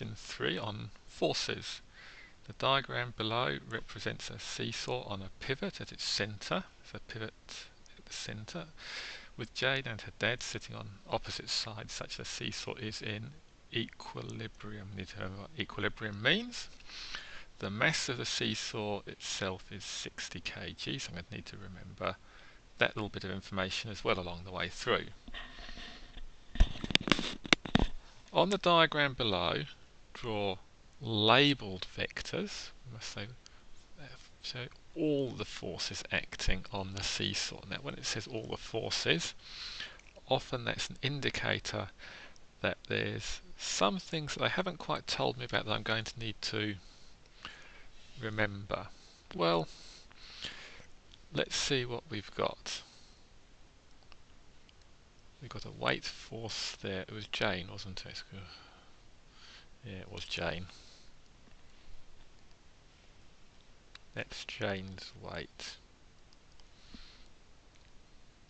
question 3 on forces. The diagram below represents a seesaw on a pivot at its centre, so pivot at the centre, with Jane and her dad sitting on opposite sides such that the seesaw is in equilibrium. We need to know what equilibrium means. The mass of the seesaw itself is 60 kg, so I'm going to need to remember that little bit of information as well along the way through. On the diagram below, draw labelled vectors. We must show all the forces acting on the seesaw. Now when it says all the forces, often that's an indicator that there's some things that they haven't quite told me about that I'm going to need to remember. Well, let's see what we've got. We've got a weight force there. It was Jane, wasn't it? Yeah, it was Jane. That's Jane's weight.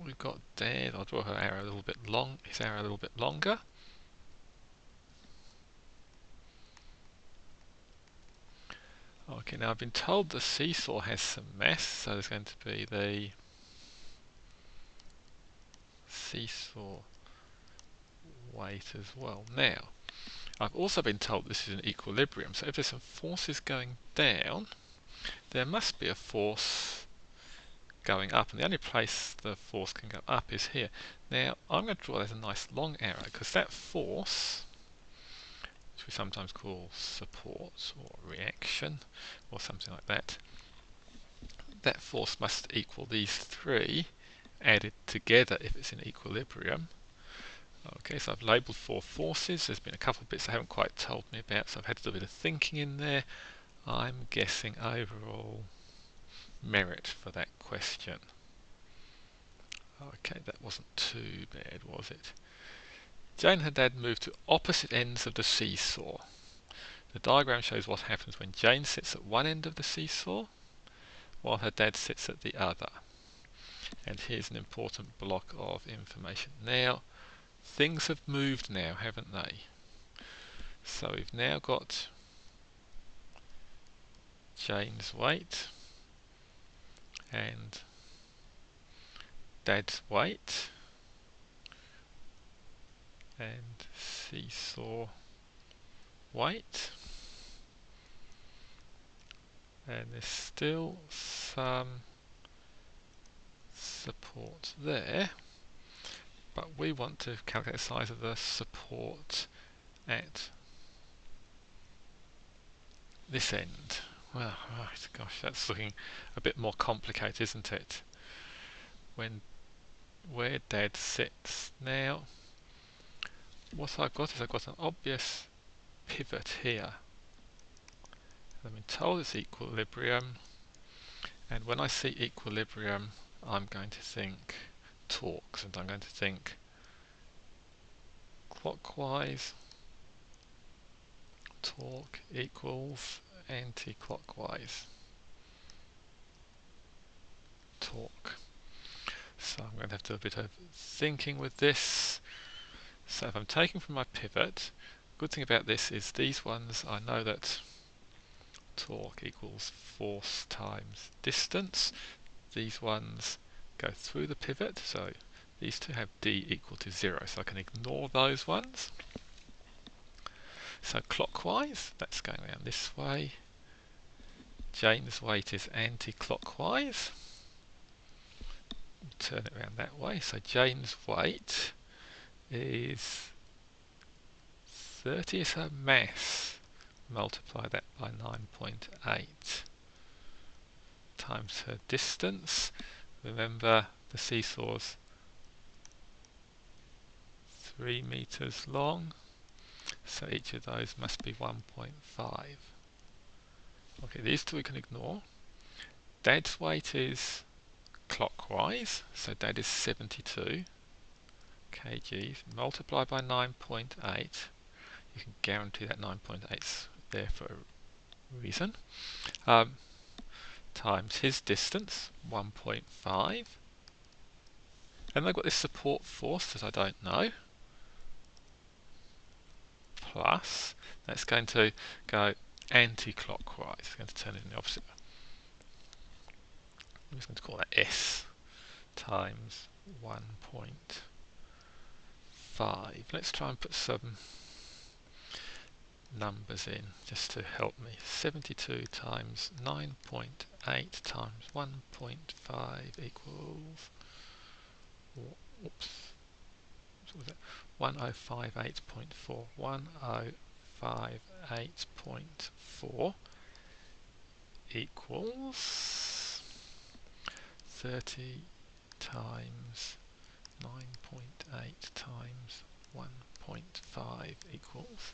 We've got Dad. I'll draw her arrow a little bit long. His arrow a little bit longer. Okay, now I've been told the seesaw has some mass, so there's going to be the seesaw weight as well. Now, I've also been told this is an equilibrium, so if there's some forces going down, there must be a force going up, and the only place the force can go up is here. Now, I'm going to draw that as a nice long arrow, because that force, which we sometimes call support or reaction, or something like that, that force must equal these three added together if it's in equilibrium. Okay, so I've labelled 4 forces. There's been a couple of bits they haven't quite told me about, so I've had to do a bit of thinking in there. I'm guessing overall merit for that question. Okay, that wasn't too bad, was it? Jane and her dad moved to opposite ends of the seesaw. The diagram shows what happens when Jane sits at one end of the seesaw while her dad sits at the other. And here's an important block of information. Now, things have moved now, haven't they? So we've now got Jane's weight and Dad's weight and seesaw weight, and there's still some support there, but we want to calculate the size of the support at this end. Well, right, gosh, that's looking a bit more complicated, isn't it? Where Dad sits. Now, what I've got is I've got an obvious pivot here. I've been told it's equilibrium, and when I see equilibrium, I'm going to think torques, and I'm going to think clockwise torque equals anti-clockwise torque. So I'm going to have to do a bit of thinking with this. So if I'm taking from my pivot, good thing about this is these ones, I know that torque equals force times distance. These ones go through the pivot, so these two have D equal to 0, so I can ignore those ones. So clockwise, that's going around this way. Jane's weight is anti-clockwise. We'll turn it around that way. So Jane's weight is 30 is her mass. Multiply that by 9.8 times her distance. Remember, the seesaw's 3 meters long, so each of those must be 1.5. Okay, these two we can ignore. Dad's weight is clockwise, so Dad is 72 kgs. Multiply by 9.8. You can guarantee that 9.8 is there for a reason. Times his distance, 1.5. And I've got this support force that I don't know. plus, that's going to go anti-clockwise. It's going to turn it in the opposite. I'm just going to call that S times 1.5. Let's try and put some numbers in just to help me. 72 times 9.8 times 1.5 equals, oops, what was it? 1058.4. 1058.4 equals 30 times 9.8 times 1.5 equals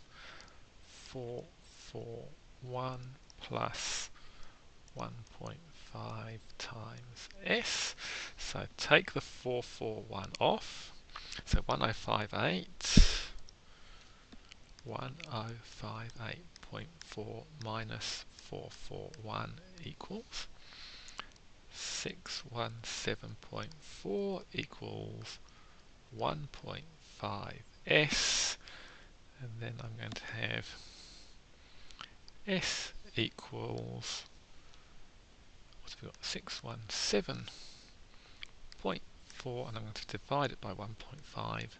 441 plus 1.5 times S. So take the 441 off. So 1058.4 minus 441 equals 617.4 equals 1.5 S, and then I'm going to have S equals, what have we got, 617.4, and I'm going to divide it by 1.5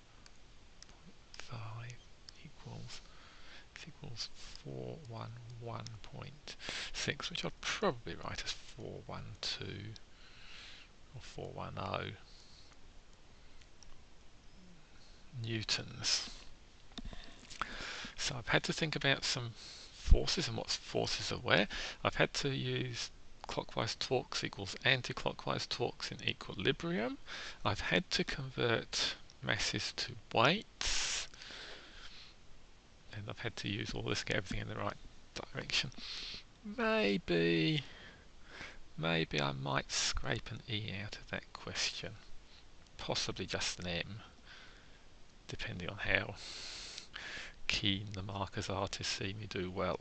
equals 411.6, which I'd probably write as 412 or 410 newtons. So I've had to think about some forces and what forces are where. I've had to use clockwise torques equals anti-clockwise torques in equilibrium. I've had to convert masses to weights, and I've had to use all this to get everything in the right direction. Maybe I might scrape an E out of that question, possibly just an M, depending on how keen the markers are to see me do well.